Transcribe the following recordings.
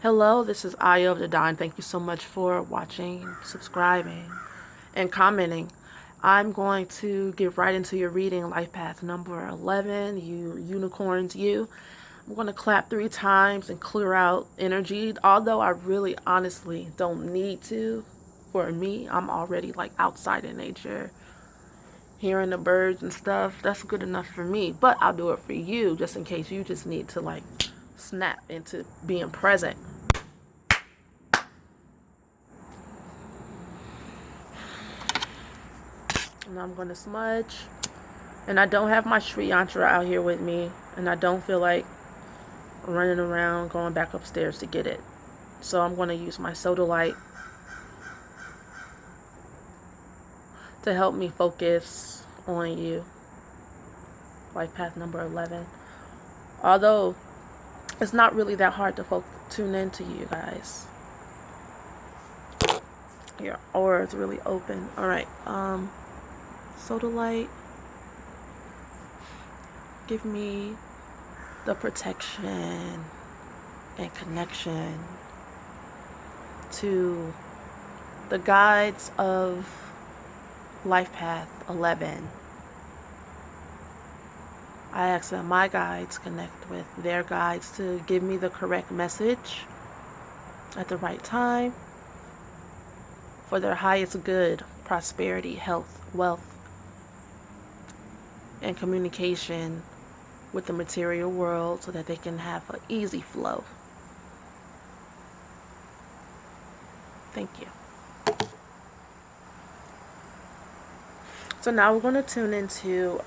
Hello, this is Aya of the Dawn. Thank you so much for watching, subscribing, and commenting. I'm going to get right into your reading, Life Path number 11, you unicorns, you. I'm going to clap 3 times and clear out energy, although I really honestly don't need to. For me, I'm already like outside in nature, hearing the birds and stuff. That's good enough for me, but I'll do it for you just in case you just need to like snap into being present. And I'm going to smudge. And I don't have my Shri Yantra out here with me. And I don't feel like running around going back upstairs to get it. So I'm going to use my soda light to help me focus on you. Life path number 11. Although it's not really that hard to tune into you guys. Your aura is really open. Alright. Soda light, give me the protection and connection to the guides of Life Path 11. I ask that my guides connect with their guides to give me the correct message at the right time for their highest good, prosperity, health, wealth, and communication with the material world so that they can have an easy flow. Thank you. So now we're going to tune into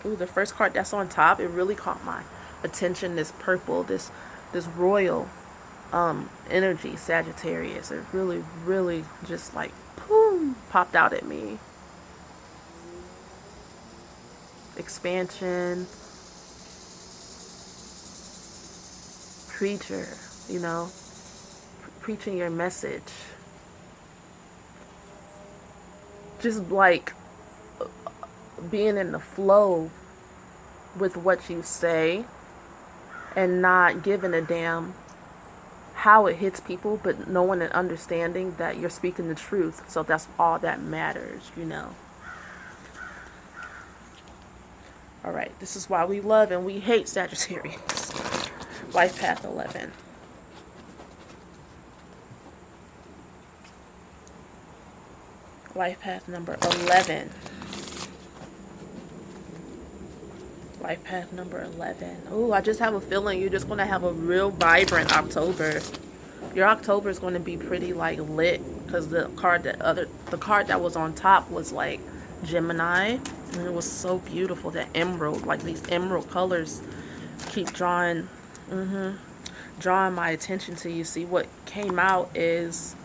the first card that's on top. It really caught my attention. This purple, this royal energy, Sagittarius. It really just like boom, popped out at me. Expansion, preacher, preaching your message. Just like being in the flow with what you say and not giving a damn how it hits people, but knowing and understanding that you're speaking the truth. So that's all that matters, Alright, this is why we love and we hate Sagittarius. Life Path 11. Life Path number 11. Life Path number 11. Oh, I just have a feeling you're just going to have a real vibrant October. Your October is going to be pretty like lit because the card that was on top was like Gemini, and it was so beautiful. That emerald, like these emerald colors keep drawing my attention to you. See, what came out is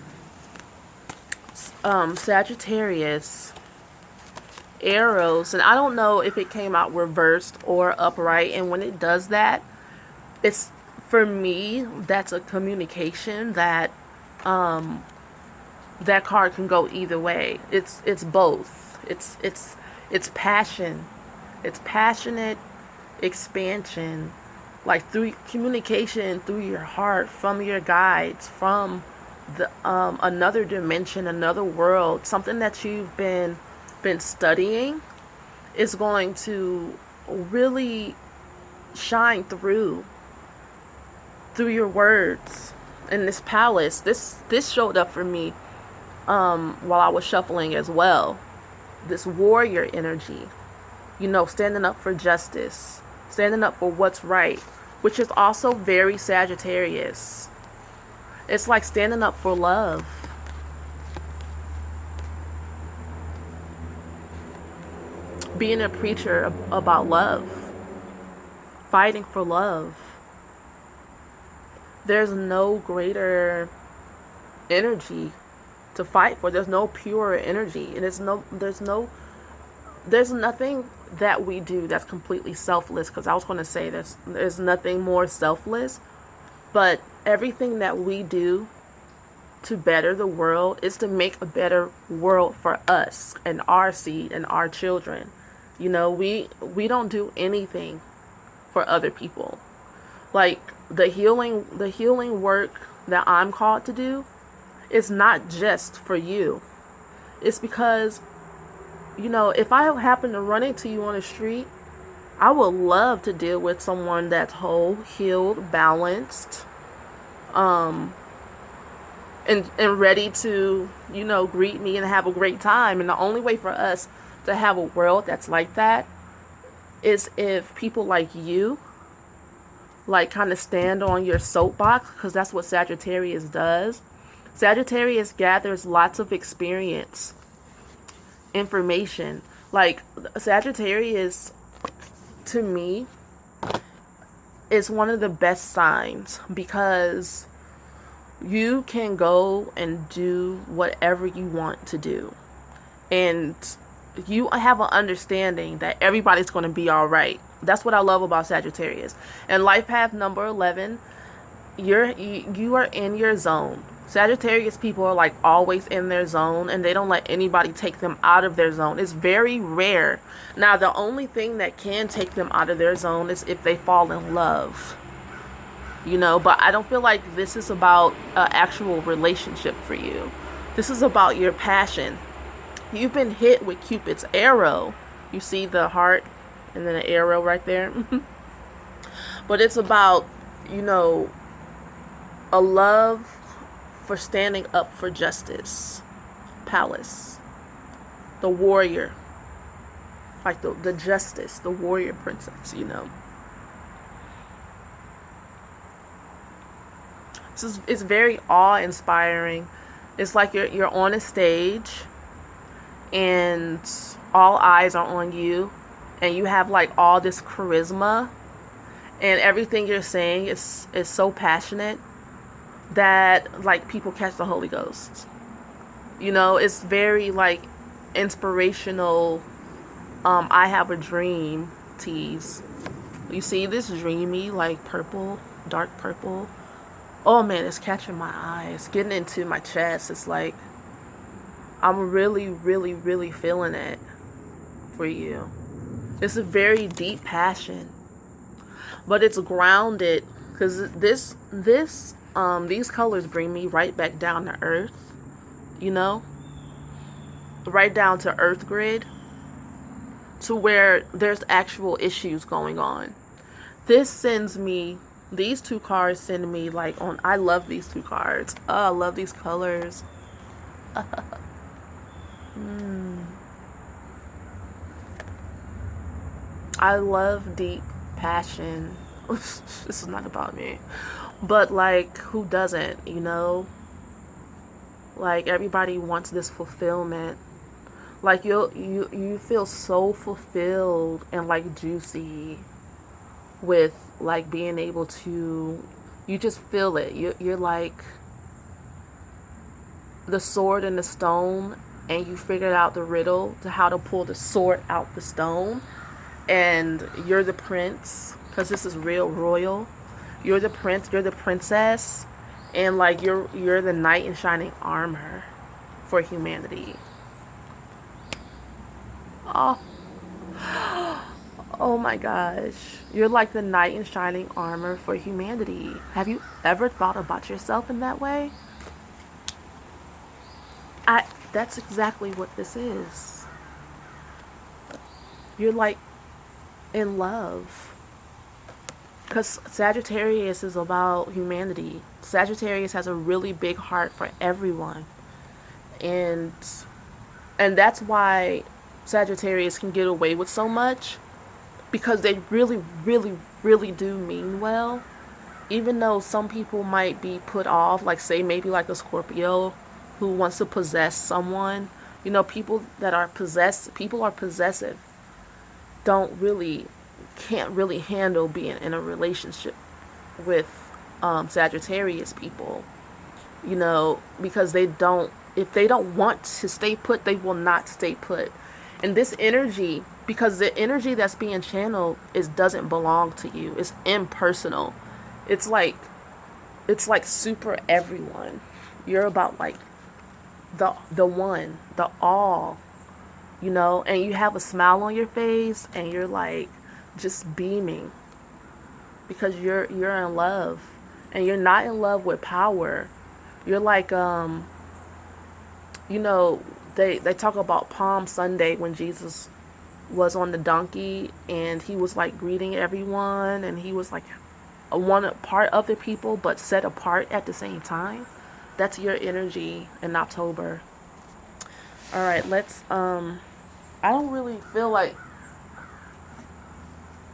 Sagittarius arrows, and I don't know if it came out reversed or upright, and when it does that, it's, for me, that's a communication that that card can go either way. It's both. It's passion. It's passionate expansion, like through communication, through your heart, from your guides, from the another dimension, another world, something that you've been studying is going to really shine through your words. In this palace, this showed up for me while I was shuffling as well. This warrior energy, standing up for justice, standing up for what's right, which is also very Sagittarius. It's like standing up for love. Being a preacher about love. Fighting for love. There's no greater energy to fight for. There's no purer energy. And there's nothing that we do that's completely selfless, because I was going to say there's nothing more selfless, but everything that we do to better the world is to make a better world for us and our seed and our children. We don't do anything for other people. Like the healing work that I'm called to do is not just for you. It's because, if I happen to run into you on the street, I would love to deal with someone that's whole, healed, balanced, and ready to, greet me and have a great time. And the only way for us to have a world that's like that is if people like you, like, kind of stand on your soapbox, because that's what Sagittarius does. Sagittarius gathers lots of experience, information. Like, Sagittarius, to me, is one of the best signs, because you can go and do whatever you want to do. And you have an understanding that everybody's going to be all right. That's what I love about Sagittarius. And life path number 11, you are in your zone. Sagittarius people are like always in their zone, and they don't let anybody take them out of their zone. It's very rare. Now, the only thing that can take them out of their zone is if they fall in love. But I don't feel like this is about an actual relationship for you. This is about your passion. You've been hit with Cupid's arrow. You see the heart and then an arrow right there. But it's about, a love for standing up for justice. Palace. The warrior. Like the justice, the warrior princess, It's very awe-inspiring. It's like you're on a stage and all eyes are on you, and you have like all this charisma, and everything you're saying is so passionate that like people catch the Holy Ghost. It's very like inspirational. I have a dream tease. You see this dreamy, like purple, dark purple. Oh man, it's catching my eyes, getting into my chest. It's like I'm really, really, really feeling it for you. It's a very deep passion, but it's grounded, because these colors bring me right back down to earth, right down to earth grid, to where there's actual issues going on. These two cards send me like I love these two cards. Oh, I love these colors. I love deep passion. This is not about me. But like, who doesn't, Like, everybody wants this fulfillment. Like, you feel so fulfilled and like juicy with like being able to, you just feel it. You're like the sword and the stone, and you figured out the riddle to how to pull the sword out the stone, and you're the prince, because this is real royal. You're the prince, you're the princess, and like you're the knight in shining armor for humanity. Oh, oh my gosh. You're like the knight in shining armor for humanity. Have you ever thought about yourself in that way? That's exactly what this is. You're like in love. Because Sagittarius is about humanity. Sagittarius has a really big heart for everyone. And that's why Sagittarius can get away with so much, because they really, really, really do mean well. Even though some people might be put off, like say maybe like a Scorpio who wants to possess someone. People are possessive, can't really handle being in a relationship with Sagittarius people, because if they don't want to stay put, they will not stay put. And this energy, because the energy that's being channeled doesn't belong to you. It's impersonal. It's like super everyone. You're about like the one, the all, and you have a smile on your face, and you're like just beaming. because you're in love, and you're not in love with power. You're like you know, they talk about Palm Sunday when Jesus was on the donkey and he was like greeting everyone, and he was like a one part of the people but set apart at the same time. That's your energy in October. All right, let's I don't really feel like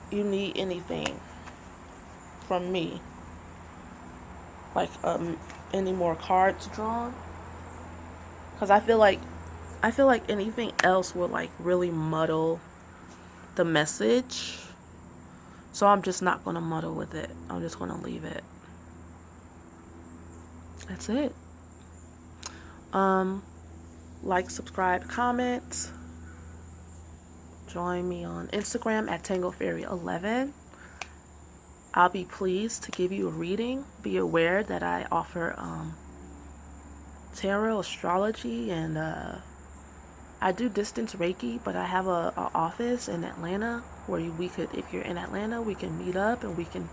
you need anything from me, like any more cards drawn, because I feel like anything else will like really muddle the message. So I'm just not going to muddle with it. I'm just going to leave it. That's it. Like, subscribe, comment. Join me on Instagram at TangleFairy11. I'll be pleased to give you a reading. Be aware that I offer tarot, astrology, and I do distance Reiki, but I have a office in Atlanta where we could, if you're in Atlanta, we can meet up and we can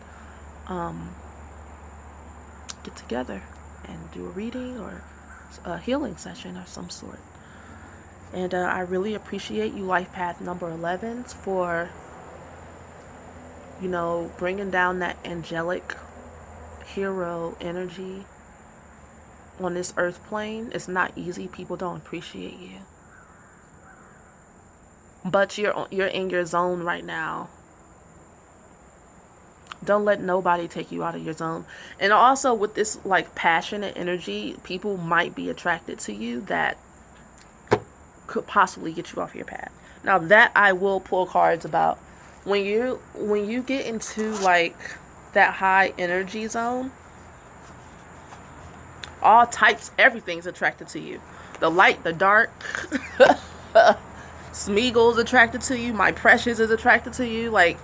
get together and do a reading or a healing session of some sort. And I really appreciate you Life Path number 11s for, you know, bringing down that angelic hero energy on this earth plane. It's not easy. People don't appreciate you. But you're in your zone right now. Don't let nobody take you out of your zone. And also with this like passionate energy, people might be attracted to you that could possibly get you off your path. Now that I will pull cards about. When you get into like that high energy zone, all types, everything's attracted to you. The light, the dark. Smeagol's attracted to you. My Precious is attracted to you. Like,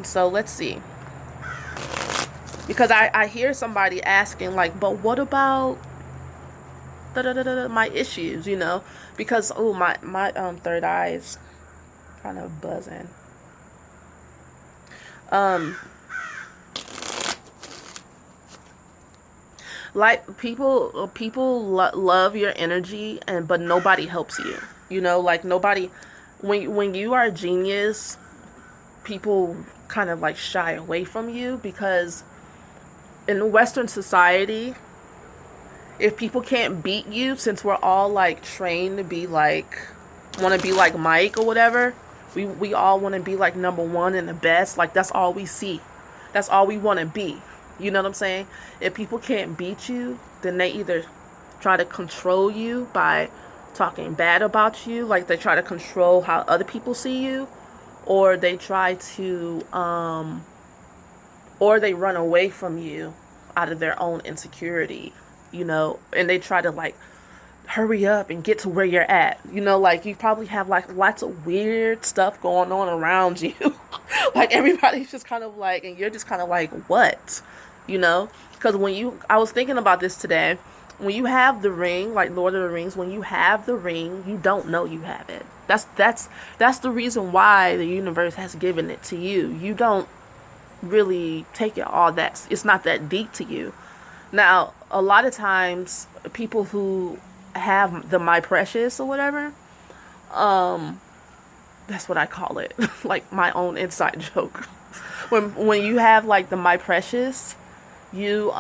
so let's see. Because I hear somebody asking, like, but what about my issues, you know? Because, oh, my third eye is kind of buzzing. Like, people love your energy, but nobody helps you. You know, like nobody, when you are a genius, people kind of like shy away from you, because in Western society, if people can't beat you, since we're all like trained to be like, want to be like Mike or whatever, we all want to be like number one and the best. Like that's all we see. That's all we want to be. You know what I'm saying? If people can't beat you, then they either try to control you by talking bad about you, like they try to control how other people see you, or they try to or they run away from you out of their own insecurity, you know, and they try to like hurry up and get to where you're at, you know, like you probably have like lots of weird stuff going on around you. Like everybody's just kind of like, and you're just kind of like, what, you know? Because I was thinking about this today. When you have the ring, like Lord of the Rings, when you have the ring, you don't know you have it. That's the reason why the universe has given it to you. You don't really take it all that, it's not that deep to you. Now, a lot of times, people who have the My Precious or whatever, that's what I call it, like my own inside joke. When you have like the My Precious, you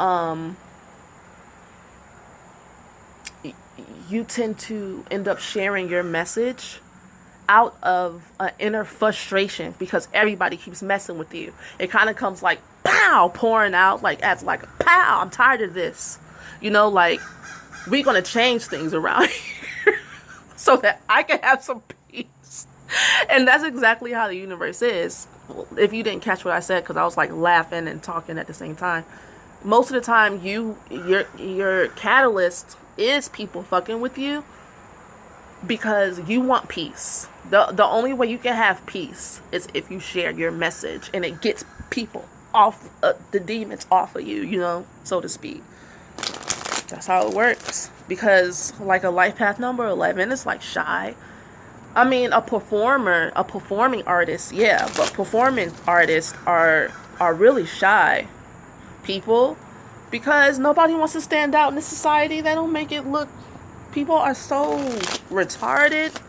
tend to end up sharing your message out of an inner frustration because everybody keeps messing with you. It kind of comes like pow, pouring out like as like pow, I'm tired of this, you know, like we're gonna change things around here so that I can have some peace. And that's exactly how the universe is. If you didn't catch what I said, because I was like laughing and talking at the same time, most of the time your catalyst is people fucking with you because you want peace. The only way you can have peace is if you share your message and it gets people off, the demons off of you, you know, so to speak. That's how it works. Because like a life path number 11 is like shy. I mean, a performing artist, yeah, but performing artists are are really shy people because nobody wants to stand out in this society. They don't make it look. People are so retardicals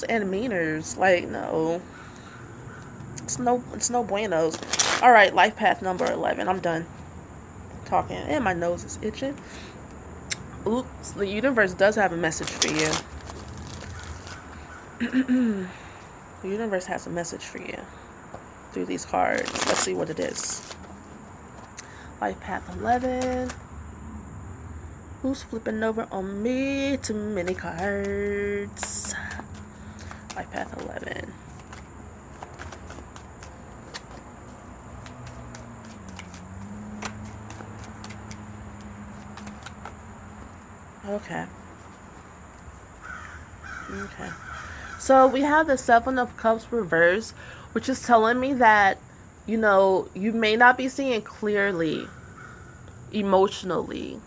and meaners. Like, no. It's no buenos. All right, life path number 11. I'm done talking, and my nose is itching. Oops, the universe does have a message for you. The universe has a message for you through these cards. Let's see what it is. Life path 11. Who's flipping over on me? Too many cards. Life path 11. Okay. So we have the Seven of Cups reversed, which is telling me that, you may not be seeing clearly emotionally,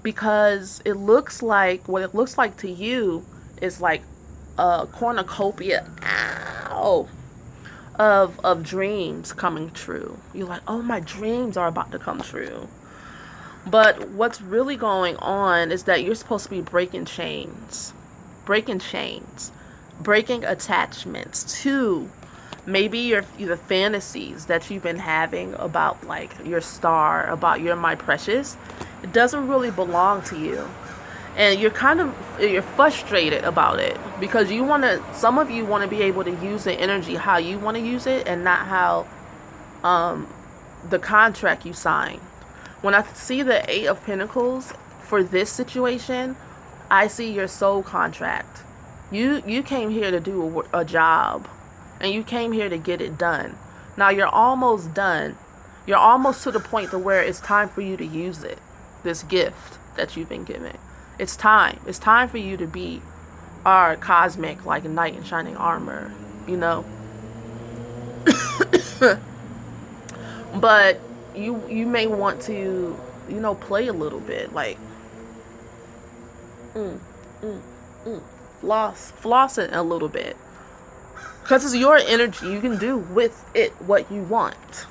because what it looks like to you is like a cornucopia of dreams coming true. You're like, oh, my dreams are about to come true. But what's really going on is that you're supposed to be breaking attachments to maybe the fantasies that you've been having about, like, your star, about your my precious. It doesn't really belong to you. And you're frustrated about it because some of you want to be able to use the energy how you want to use it and not how the contract you signed. When I see the Eight of Pentacles for this situation, I see your soul contract. You came here to do a job, and you came here to get it done. Now you're almost done. You're almost to the point to where it's time for you to use it, this gift that you've been given. It's time. It's time for you to be our cosmic, like, knight in shining armor, But you may want to, play a little bit, like, floss it a little bit, because it's your energy. You can do with it what you want.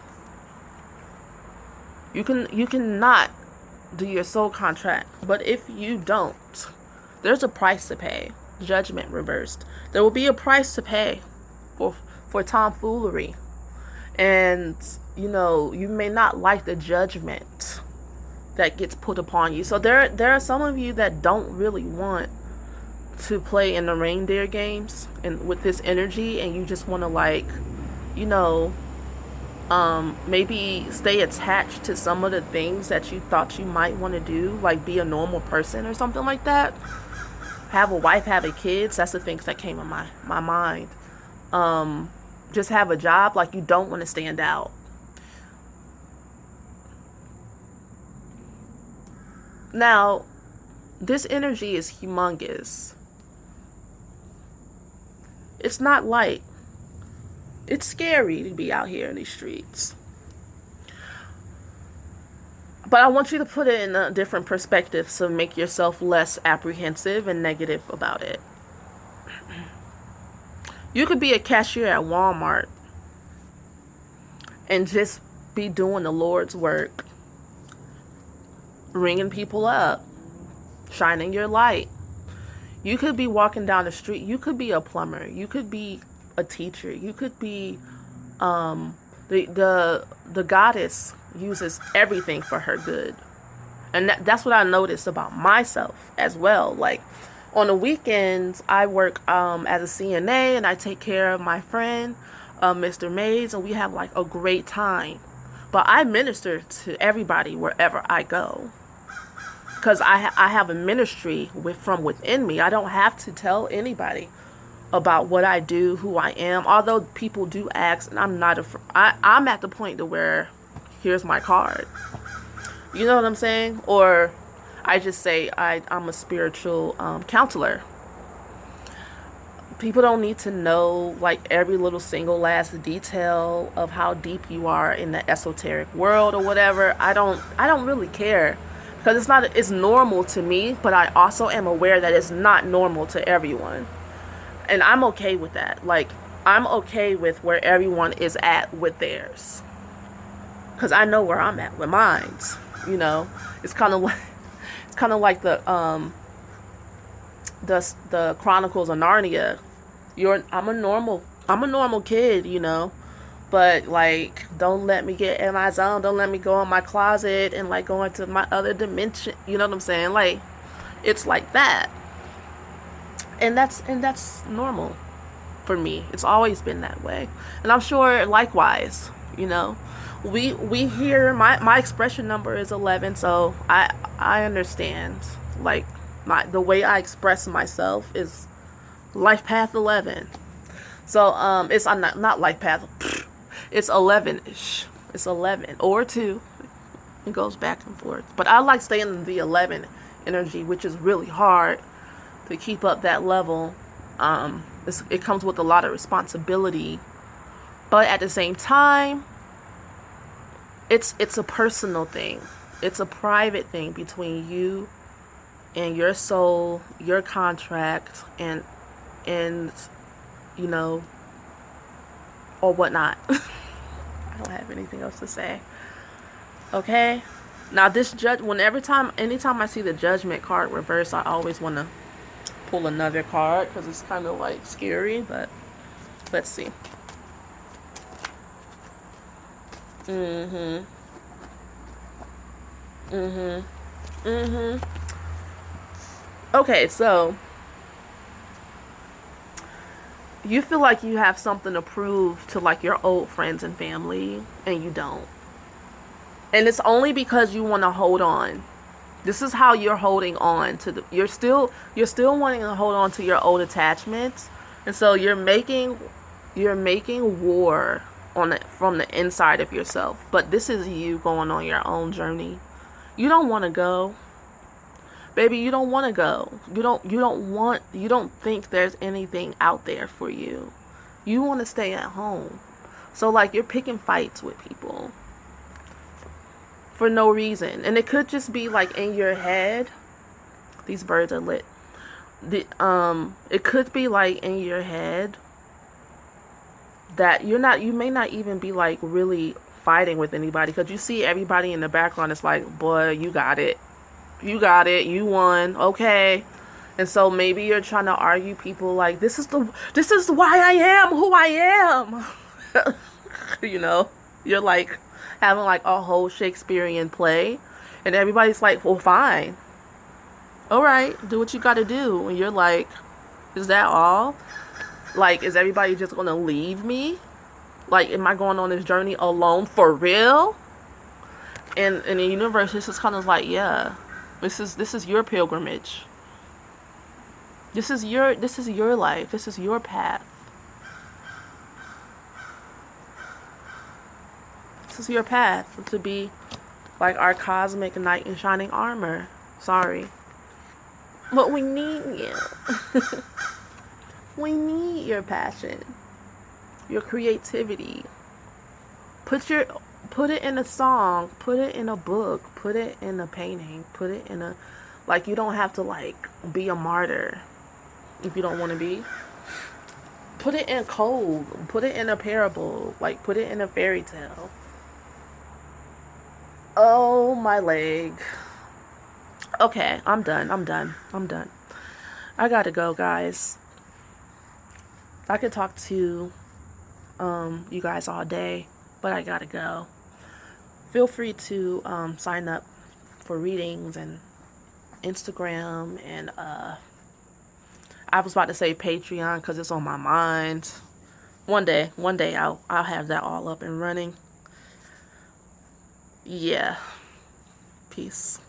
You cannot do your soul contract, but if you don't, there's a price to pay. Judgment reversed. There will be a price to pay for tomfoolery, and you may not like the judgment that gets put upon you. So there are some of you that don't really want to play in the reindeer games and with this energy, and you just want to, like, maybe stay attached to some of the things that you thought you might want to do, like be a normal person or something like that. Have a wife, have a kids. That's the things that came in my mind. Just have a job. Like, you don't want to stand out. Now, this energy is humongous. It's not light. It's scary to be out here in these streets. But I want you to put it in a different perspective to make yourself less apprehensive and negative about it. You could be a cashier at Walmart and just be doing the Lord's work, ringing people up, shining your light. You could be walking down the street. You could be a plumber. You could be a teacher. You could be the goddess uses everything for her good. And that's what I noticed about myself as well. Like, on the weekends, I work as a CNA, and I take care of my friend, Mr. Mays, and we have, like, a great time. But I minister to everybody wherever I go, because I have a ministry from within me. I don't have to tell anybody about what I do, who I am. Although people do ask, and I'm not I'm at the point to where, here's my card. You know what I'm saying? Or I just say I'm a spiritual counselor. People don't need to know, like, every little single last detail of how deep you are in the esoteric world or whatever. I don't really care, because it's normal to me, but I also am aware that it's not normal to everyone. And I'm okay with that. Like, I'm okay with where everyone is at with theirs. Because I know where I'm at with mine. You know, it's kind of like the Chronicles of Narnia. I'm a normal kid, you know. But like, don't let me get in my zone. Don't let me go in my closet and like go into my other dimension. You know what I'm saying? Like, it's like that, and that's normal for me. It's always been that way, and I'm sure likewise. You know, we hear my expression number is 11, so I understand. Like the way I express myself is life path 11. So it's not life path. It's 11ish. It's 11 or 2. It goes back and forth. But I like staying in the 11 energy, which is really hard to keep up that level. It comes with a lot of responsibility, but at the same time, it's a personal thing. It's a private thing between you and your soul, your contract, and you know, or whatnot. I don't have anything else to say. Okay. Now this anytime I see the Judgment card reversed, I always want to pull another card because it's kind of like scary. But let's see. Mhm. Mhm. Mhm. Okay, so you feel like you have something to prove to like your old friends and family, and you don't. And it's only because you want to hold on. This is how you're holding on to you're still wanting to hold on to your old attachments, and so you're making war on it from the inside of yourself. But this is you going on your own journey. You don't want to go. Baby, you don't want to go. You don't think there's anything out there for you. You want to stay at home. So like you're picking fights with people for no reason. And it could just be like in your head. These birds are lit. It could be like in your head that you may not even be like really fighting with anybody, because you see everybody in the background. It's like, boy, you got it. You won. Okay. And so maybe you're trying to argue people like, this is why I am who I am. You know, you're like having like a whole Shakespearean play, and everybody's like, well, fine. All right, do what you got to do. And you're like, is that all? Like, is everybody just going to leave me? Like, am I going on this journey alone for real? And in the universe, it's just kind of like, yeah, this is your pilgrimage. This is your life. This is your path. This is your path to be like our cosmic knight in shining armor. Sorry. But we need you. We need your passion, your creativity. Put it in a song, put it in a book, put it in a painting, put it in a, like, you don't have to like be a martyr if you don't want to be. Put it in code, put it in a parable, like put it in a fairy tale. Oh, my leg. Okay, I'm done. I gotta go, guys. I could talk to you guys all day, but I gotta go. Feel free to sign up for readings and Instagram and I was about to say Patreon because it's on my mind. One day I'll have that all up and running. Yeah. Peace.